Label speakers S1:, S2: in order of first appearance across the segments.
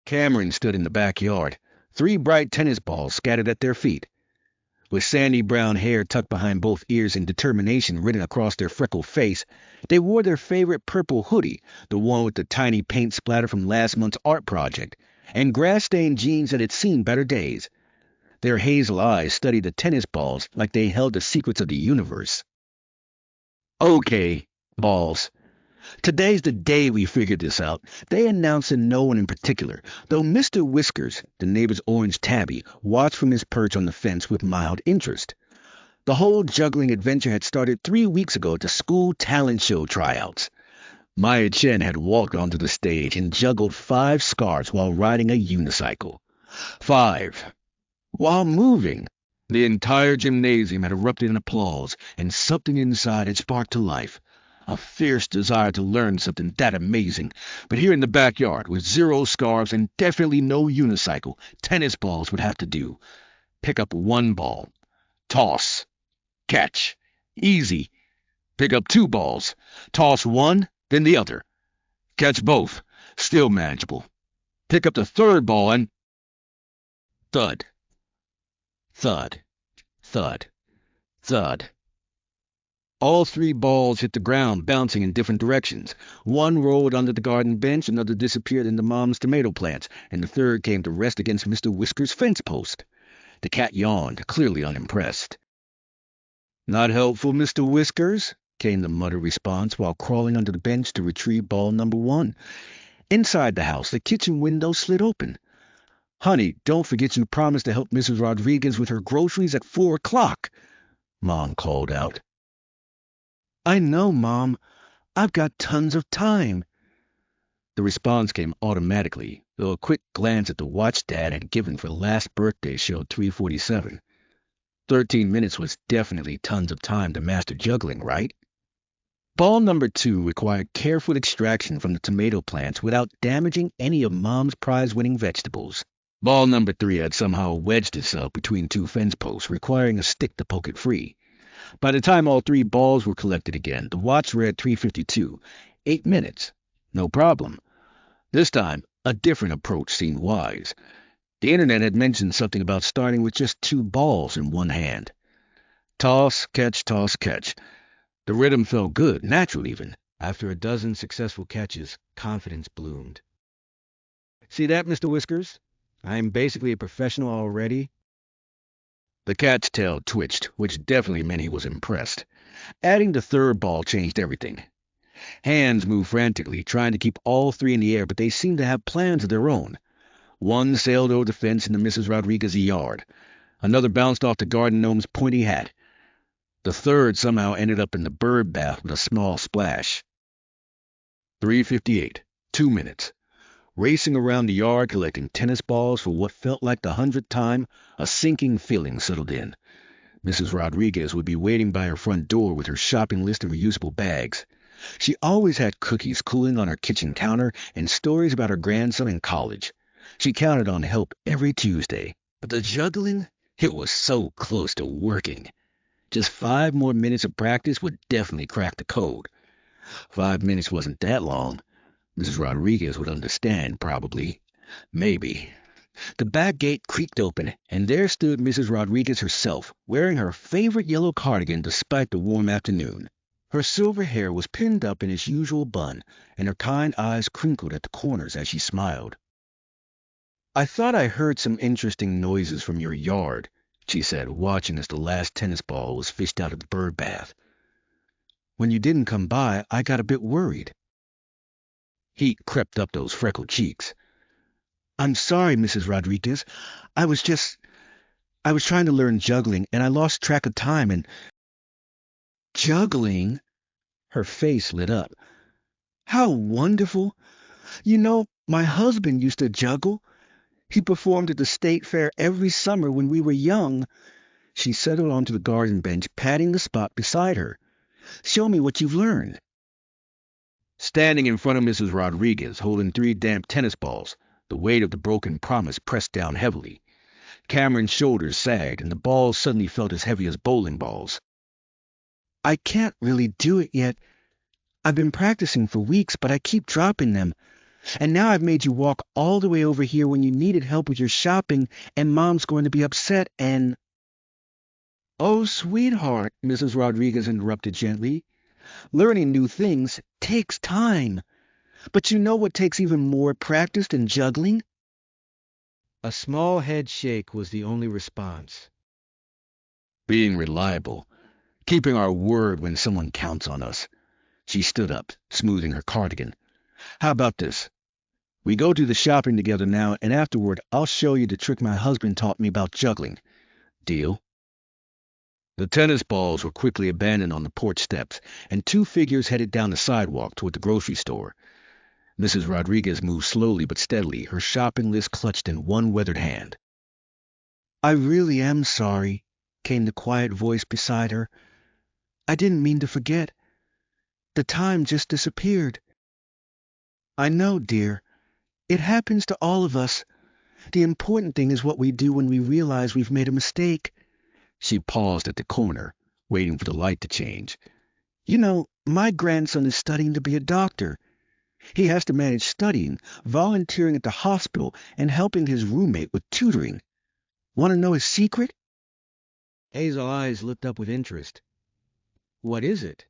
S1: Cameron stood in the backyard, 3 bright tennis balls scattered at their feet. With sandy brown hair tucked behind both ears and determination written across their freckled face, they wore their favorite purple hoodie, the one with the tiny paint splatter from last month's art project, and grass-stained jeans that had seen better days. Their hazel eyes studied the tennis balls like they held the secrets of the universe. "Okay, balls. Today's the day we figured this out," they announced to no one in particular, though Mr. Whiskers, the neighbor's orange tabby, watched from his perch on the fence with mild interest. The whole juggling adventure had started 3 weeks ago at the school talent show tryouts. Maya Chen had walked onto the stage and juggled 5 scarves while riding a unicycle. 5. While moving, the entire gymnasium had erupted in applause, and something inside had sparked to life. A fierce desire to learn something that amazing. But here in the backyard, with 0 scarves and definitely no unicycle, tennis balls would have to do. Pick up 1 ball. Toss. Catch. Easy. Pick up 2 balls. Toss 1, then the other. Catch both. Still manageable. Pick up the 3rd ball and... thud. Thud. Thud. Thud. All 3 balls hit the ground, bouncing in different directions. 1 rolled under the garden bench, another disappeared into Mom's tomato plants, and the 3rd came to rest against Mr. Whiskers' fence post. The cat yawned, clearly unimpressed. "Not helpful, Mr. Whiskers?" came the muttered response while crawling under the bench to retrieve ball number 1. Inside the house, the kitchen window slid open. "Honey, don't forget you promised to help Mrs. Rodriguez with her groceries at 4 o'clock, Mom called out. "I know, Mom. I've got tons of time." The response came automatically, though a quick glance at the watch Dad had given for last birthday showed 3:47. 13 minutes was definitely tons of time to master juggling, right? Ball number 2 required careful extraction from the tomato plants without damaging any of Mom's prize-winning vegetables. Ball number 3 had somehow wedged itself between 2 fence posts, requiring a stick to poke it free. By the time all 3 balls were collected again, the watch read 3:52. 8 minutes. No problem. This time, a different approach seemed wise. The internet had mentioned something about starting with just 2 balls in one hand. Toss, catch, toss, catch. The rhythm felt good, natural even. After a dozen successful catches, confidence bloomed. "See that, Mr. Whiskers? I'm basically a professional already." The cat's tail twitched, which definitely meant he was impressed. Adding the 3rd ball changed everything. Hands moved frantically, trying to keep all 3 in the air, but they seemed to have plans of their own. 1 sailed over the fence into Mrs. Rodriguez's yard. Another bounced off the garden gnome's pointy hat. The 3rd somehow ended up in the bird bath with a small splash. 3:58. 2 minutes. Racing around the yard, collecting tennis balls for what felt like the 100th time, a sinking feeling settled in. Mrs. Rodriguez would be waiting by her front door with her shopping list of reusable bags. She always had cookies cooling on her kitchen counter and stories about her grandson in college. She counted on help every Tuesday. But the juggling? It was so close to working. Just 5 more minutes of practice would definitely crack the code. 5 minutes wasn't that long. Mrs. Rodriguez would understand, probably. Maybe. The back gate creaked open, and there stood Mrs. Rodriguez herself, wearing her favorite yellow cardigan despite the warm afternoon. Her silver hair was pinned up in its usual bun, and her kind eyes crinkled at the corners as she smiled. "I thought I heard some interesting noises from your yard," she said, watching as the last tennis ball was fished out of the bird bath. "When you didn't come by, I got a bit worried." Heat crept up those freckled cheeks. "I'm sorry, Mrs. Rodriguez. I was trying to learn juggling, and I lost track of time and—" "Juggling?" Her face lit up. "How wonderful! You know, my husband used to juggle. He performed at the state fair every summer when we were young." She settled onto the garden bench, patting the spot beside her. "Show me what you've learned." Standing in front of Mrs. Rodriguez, holding 3 damp tennis balls, the weight of the broken promise pressed down heavily. Cameron's shoulders sagged, and the balls suddenly felt as heavy as bowling balls. "I can't really do it yet. I've been practicing for weeks, but I keep dropping them. And now I've made you walk all the way over here when you needed help with your shopping, and Mom's going to be upset and—" "Oh, sweetheart," Mrs. Rodriguez interrupted gently, "learning new things takes time. But you know what takes even more practice than juggling?" A small head shake was the only response. "Being reliable. Keeping our word when someone counts on us." She stood up, smoothing her cardigan. "How about this? We go do the shopping together now, and afterward I'll show you the trick my husband taught me about juggling. Deal?" The tennis balls were quickly abandoned on the porch steps, and two figures headed down the sidewalk toward the grocery store. Mrs. Rodriguez moved slowly but steadily, her shopping list clutched in one weathered hand. "I really am sorry," came the quiet voice beside her. "I didn't mean to forget. The time just disappeared." "I know, dear. It happens to all of us. The important thing is what we do when we realize we've made a mistake." She paused at the corner, waiting for the light to change. "You know, my grandson is studying to be a doctor. He has to manage studying, volunteering at the hospital, and helping his roommate with tutoring. Want to know his secret?" Hazel's eyes lit up with interest. "What is it?"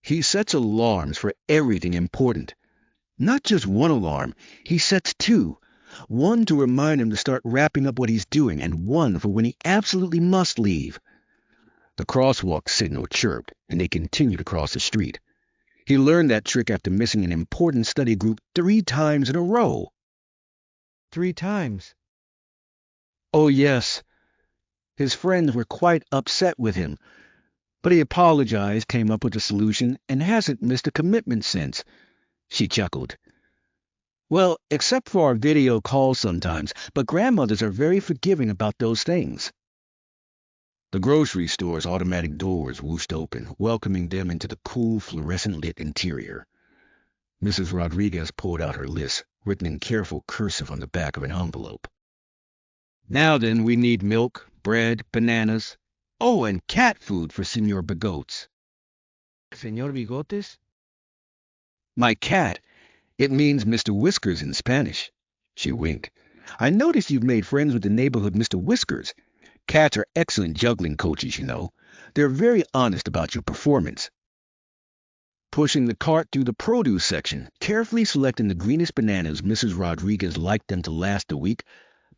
S1: "He sets alarms for everything important. Not just one alarm. He sets two. One to remind him to start wrapping up what he's doing, and one for when he absolutely must leave." The crosswalk signal chirped, and they continued across the street. He learned that trick after missing an important study group 3 times in a row. 3 times? Oh, yes. His friends were quite upset with him, but he apologized, came up with a solution, and hasn't missed a commitment since. She chuckled. "Well, except for our video calls sometimes, but grandmothers are very forgiving about those things." The grocery store's automatic doors whooshed open, welcoming them into the cool, fluorescent-lit interior. Mrs. Rodriguez pulled out her list, written in careful cursive on the back of an envelope. "Now then, we need milk, bread, bananas. Oh, and cat food for Señor Bigotes." "Señor Bigotes?" "My cat. It means Mr. Whiskers in Spanish." She winked. "I notice you've made friends with the neighborhood Mr. Whiskers. Cats are excellent juggling coaches, you know. They're very honest about your performance." Pushing the cart through the produce section, carefully selecting the greenest bananas Mrs. Rodriguez liked them to last a week,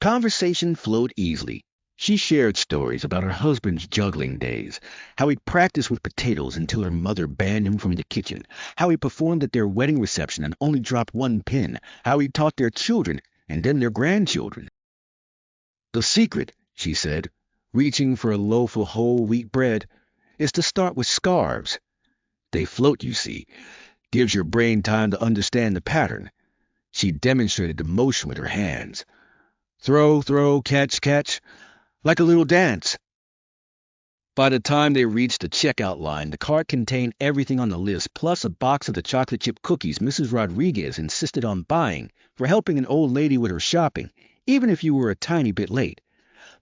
S1: conversation flowed easily. She shared stories about her husband's juggling days, how he practiced with potatoes until her mother banned him from the kitchen, how he performed at their wedding reception and only dropped 1 pin, how he taught their children and then their grandchildren. "The secret," she said, reaching for a loaf of whole wheat bread, "is to start with scarves. They float, you see. Gives your brain time to understand the pattern." She demonstrated the motion with her hands. Throw, throw, catch, catch. Like a little dance. By the time they reached the checkout line, the cart contained everything on the list, plus a box of the chocolate chip cookies Mrs. Rodriguez insisted on buying for helping an old lady with her shopping, even if you were a tiny bit late.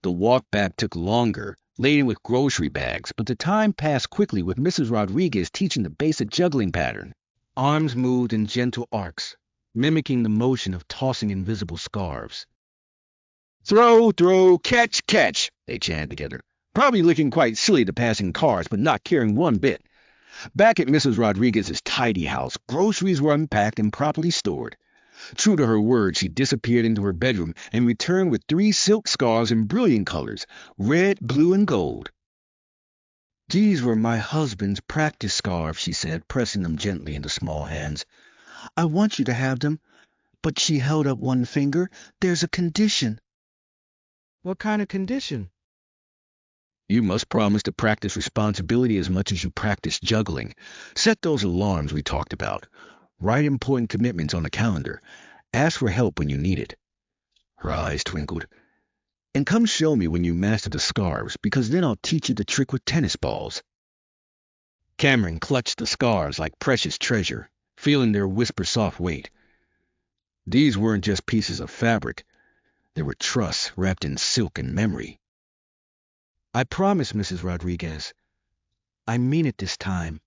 S1: The walk back took longer, laden with grocery bags, but the time passed quickly with Mrs. Rodriguez teaching the basic juggling pattern. Arms moved in gentle arcs, mimicking the motion of tossing invisible scarves. "Throw, throw, catch, catch," they chanted together, probably looking quite silly to passing cars, but not caring one bit. Back at Mrs. Rodriguez's tidy house, groceries were unpacked and properly stored. True to her word, she disappeared into her bedroom and returned with 3 silk scarves in brilliant colors, red, blue, and gold. "These were my husband's practice scarves," she said, pressing them gently into small hands. "I want you to have them." But she held up one finger. "There's a condition." "What kind of condition?" "You must promise to practice responsibility as much as you practice juggling. Set those alarms we talked about. Write important commitments on the calendar. Ask for help when you need it." Her eyes twinkled. "And come show me when you master the scarves, because then I'll teach you the trick with tennis balls." Cameron clutched the scarves like precious treasure, feeling their whisper-soft weight. These weren't just pieces of fabric. They were trusts wrapped in silk and memory. "I promise, Mrs. Rodriguez. I mean it this time."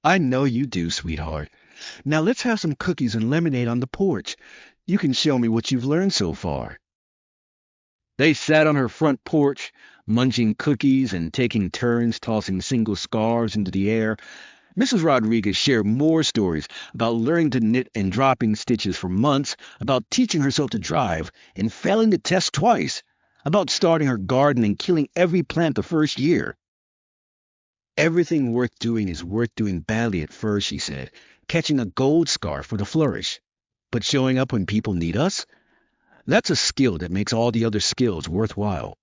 S1: "I know you do, sweetheart. Now let's have some cookies and lemonade on the porch. You can show me what you've learned so far. They sat on her front porch, munching cookies and taking turns tossing single scarves into the air. Mrs. Rodriguez shared more stories about learning to knit and dropping stitches for months, about teaching herself to drive and failing the test twice, about starting her garden and killing every plant the first year. Everything worth doing is worth doing badly at first, she said, catching a gold scarf for the flourish. But showing up when people need us? That's a skill that makes all the other skills worthwhile.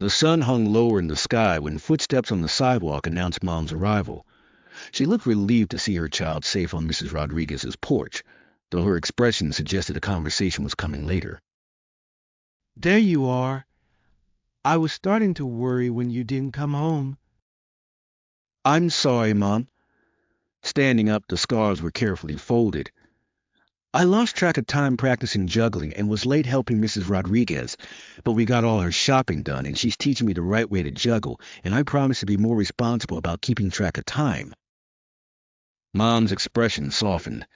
S1: The sun hung lower in the sky when footsteps on the sidewalk announced Mom's arrival. She looked relieved to see her child safe on Mrs. Rodriguez's porch, though her expression suggested a conversation was coming later.
S2: There you are. I was starting to worry when you didn't come home.
S1: I'm sorry, Mom. Standing up, the scarves were carefully folded. I lost track of time practicing juggling and was late helping Mrs. Rodriguez, but we got all her shopping done and she's teaching me the right way to juggle, and I promise to be more responsible about keeping track of time. Mom's expression softened.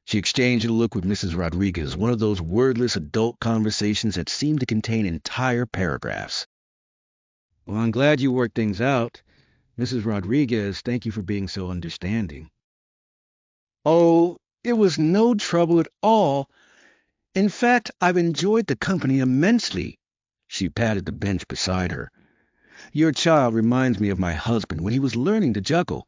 S1: She exchanged a look with Mrs. Rodriguez, one of those wordless adult conversations that seem to contain entire paragraphs. Well, I'm glad you worked things out. Mrs. Rodriguez, thank you for being so understanding. Oh, it was no trouble at all. In fact, I've enjoyed the company immensely. She patted the bench beside her. Your child reminds me of my husband when he was learning to juggle.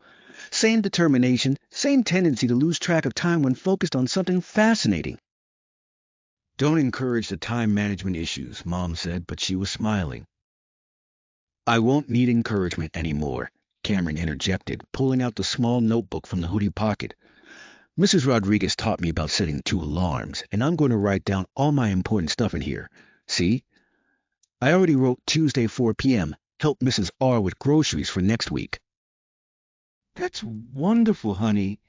S1: Same determination, same tendency to lose track of time when focused on something fascinating. Don't encourage the time management issues, Mom said, but she was smiling. I won't need encouragement anymore, Cameron interjected, pulling out the small notebook from the hoodie pocket. Mrs. Rodriguez taught me about setting 2 alarms, and I'm going to write down all my important stuff in here. See? I already wrote Tuesday 4 p.m. Help Mrs. R with groceries for next week.
S2: That's wonderful, honey.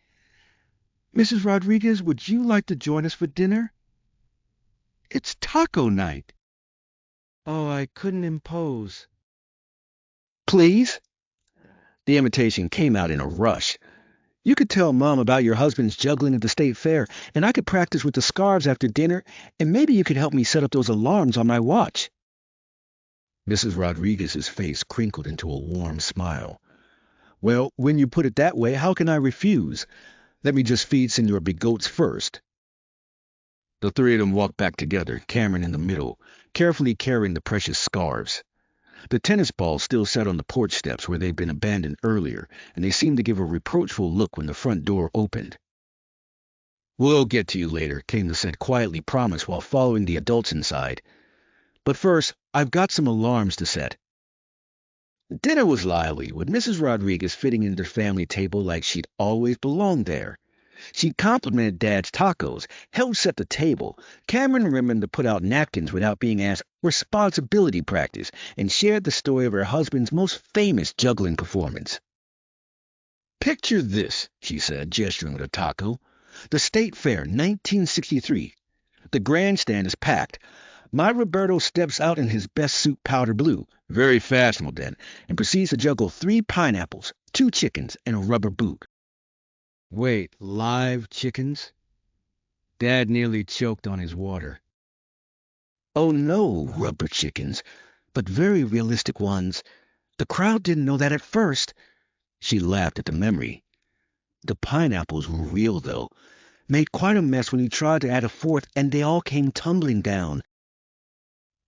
S2: Mrs. Rodriguez, would you like to join us for dinner? It's taco night. Oh, I couldn't impose.
S1: Please? The invitation came out in a rush. You could tell Mom about your husband's juggling at the state fair, and I could practice with the scarves after dinner, and maybe you could help me set up those alarms on my watch. Mrs. Rodriguez's face crinkled into a warm smile. Well, when you put it that way, how can I refuse? Let me just feed Senor Big Goats first. The 3 of them walked back together, Cameron in the middle, carefully carrying the precious scarves. The tennis balls still sat on the porch steps where they'd been abandoned earlier, and they seemed to give a reproachful look when the front door opened. We'll get to you later, came the said quietly promise while following the adults inside. But first, I've got some alarms to set. Dinner was lively, with Mrs. Rodriguez fitting into the family table like she'd always belonged there. She complimented Dad's tacos, helped set the table. Cameron remembered to put out napkins without being asked, responsibility practice, and shared the story of her husband's most famous juggling performance. Picture this, she said, gesturing with a taco. The State Fair, 1963. The grandstand is packed. My Roberto steps out in his best suit powder blue, very fashionable then, and proceeds to juggle 3 pineapples, 2 chickens, and a rubber boot. Wait, live chickens? Dad nearly choked on his water. Oh no, rubber chickens, but very realistic ones. The crowd didn't know that at first. She laughed at the memory. The pineapples were real, though. Made quite a mess when he tried to add a 4th, and they all came tumbling down.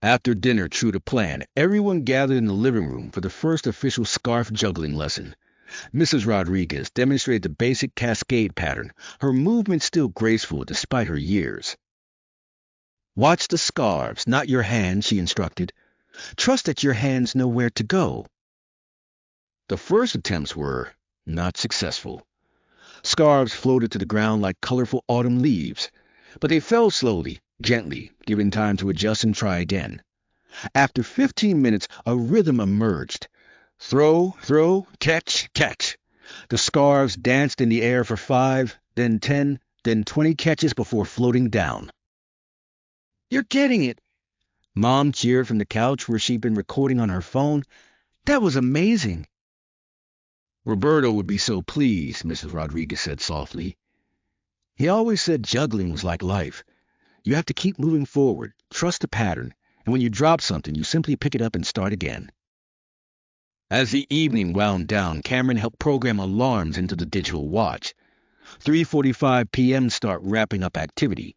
S1: After dinner, true to plan, everyone gathered in the living room for the first official scarf juggling lesson. Mrs. Rodriguez demonstrated the basic cascade pattern, her movements still graceful despite her years. Watch the scarves, not your hands, she instructed. Trust that your hands know where to go. The first attempts were not successful. Scarves floated to the ground like colorful autumn leaves, but they fell slowly, gently, giving time to adjust and try again. After 15 minutes, a rhythm emerged. Throw, throw, catch, catch. The scarves danced in the air for 5, then 10, then 20 catches before floating down. You're getting it! Mom cheered from the couch where she'd been recording on her phone. That was amazing. Roberto would be so pleased, Mrs. Rodriguez said softly. He always said juggling was like life. You have to keep moving forward, trust the pattern, and when you drop something, you simply pick it up and start again. As the evening wound down, Cameron helped program alarms into the digital watch. 3:45 p.m. start wrapping up activity.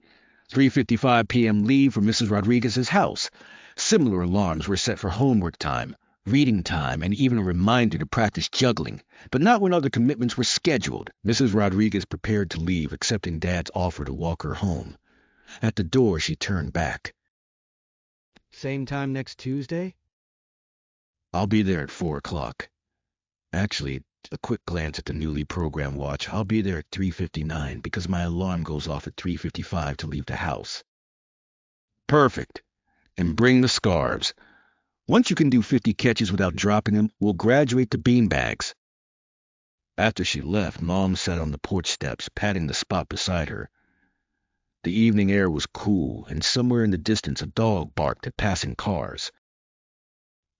S1: 3:55 p.m. leave for Mrs. Rodriguez's house. Similar alarms were set for homework time, reading time, and even a reminder to practice juggling, but not when other commitments were scheduled. Mrs. Rodriguez prepared to leave, accepting Dad's offer to walk her home. At the door, she turned back.
S2: Same time next Tuesday?
S1: I'll be there at 4 o'clock. Actually, a quick glance at the newly programmed watch, I'll be there at 3:59 because my alarm goes off at 3:55 to leave the house. Perfect. And bring the scarves. Once you can do 50 catches without dropping them, we'll graduate to beanbags. After she left, Mom sat on the porch steps, patting the spot beside her. The evening air was cool, and somewhere in the distance a dog barked at passing cars.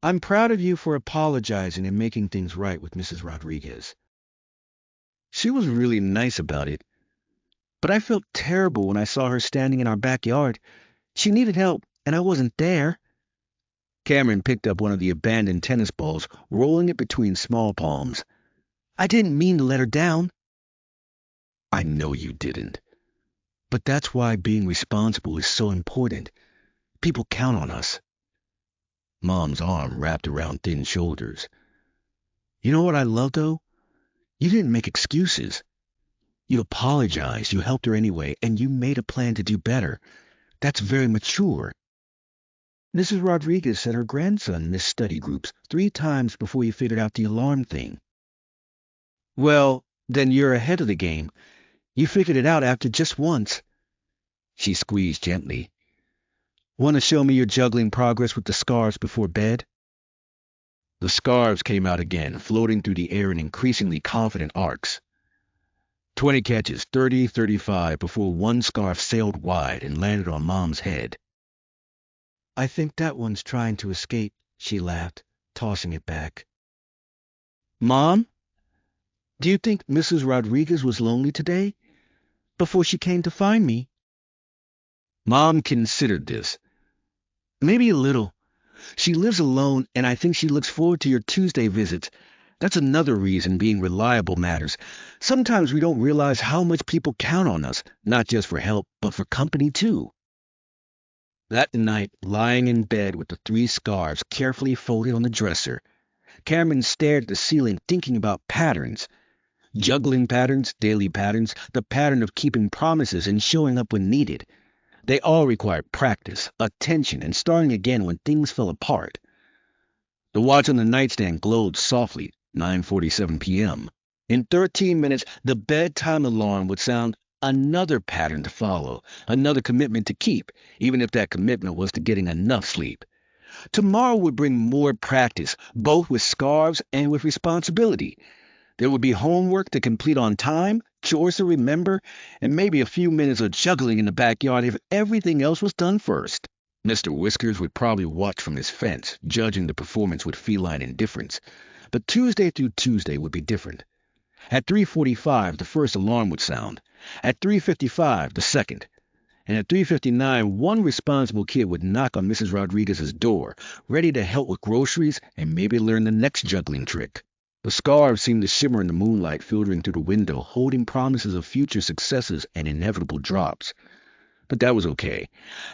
S2: I'm proud of you for apologizing and making things right with Mrs. Rodriguez.
S1: She was really nice about it, but I felt terrible when I saw her standing in our backyard. She needed help, and I wasn't there. Cameron picked up one of the abandoned tennis balls, rolling it between small palms. I didn't mean to let her down. I know you didn't. But that's why being responsible is so important. People count on us. Mom's arm wrapped around thin shoulders. You know what I love, though? You didn't make excuses. You apologized, you helped her anyway, and you made a plan to do better. That's very mature. Mrs. Rodriguez said her grandson missed study groups 3 times before you figured out the alarm thing. Well, then you're ahead of the game. You figured it out after just once. She squeezed gently. Want to show me your juggling progress with the scarves before bed? The scarves came out again, floating through the air in increasingly confident arcs. 20 catches, 30, 35, before one scarf sailed wide and landed on Mom's head. I think that one's trying to escape, she laughed, tossing it back. Mom? Do you think Mrs. Rodriguez was lonely today? Before she came to find me? Mom considered this. Maybe a little. She lives alone, and I think she looks forward to your Tuesday visits. That's another reason being reliable matters. Sometimes we don't realize how much people count on us, not just for help, but for company too. That night, lying in bed with the 3 scarves carefully folded on the dresser, Cameron stared at the ceiling thinking about patterns. Juggling patterns, daily patterns, the pattern of keeping promises and showing up when needed. They all required practice, attention, and starting again when things fell apart. The watch on the nightstand glowed softly, 9:47 p.m. In 13 minutes, the bedtime alarm would sound, another pattern to follow, another commitment to keep, even if that commitment was to getting enough sleep. Tomorrow would bring more practice, both with scarves and with responsibility. There would be homework to complete on time, chores to remember, and maybe a few minutes of juggling in the backyard if everything else was done first. Mr. Whiskers would probably watch from his fence, judging the performance with feline indifference. But Tuesday through Tuesday would be different. At 3:45, the first alarm would sound. At 3:55, the second. And at 3:59, one responsible kid would knock on Mrs. Rodriguez's door, ready to help with groceries and maybe learn the next juggling trick. The scarves seemed to shimmer in the moonlight filtering through the window, holding promises of future successes and inevitable drops. But that was okay.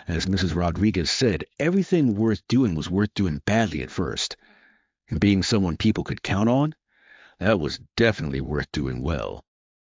S1: As Mrs. Rodriguez said, everything worth doing was worth doing badly at first. And being someone people could count on, that was definitely worth doing well.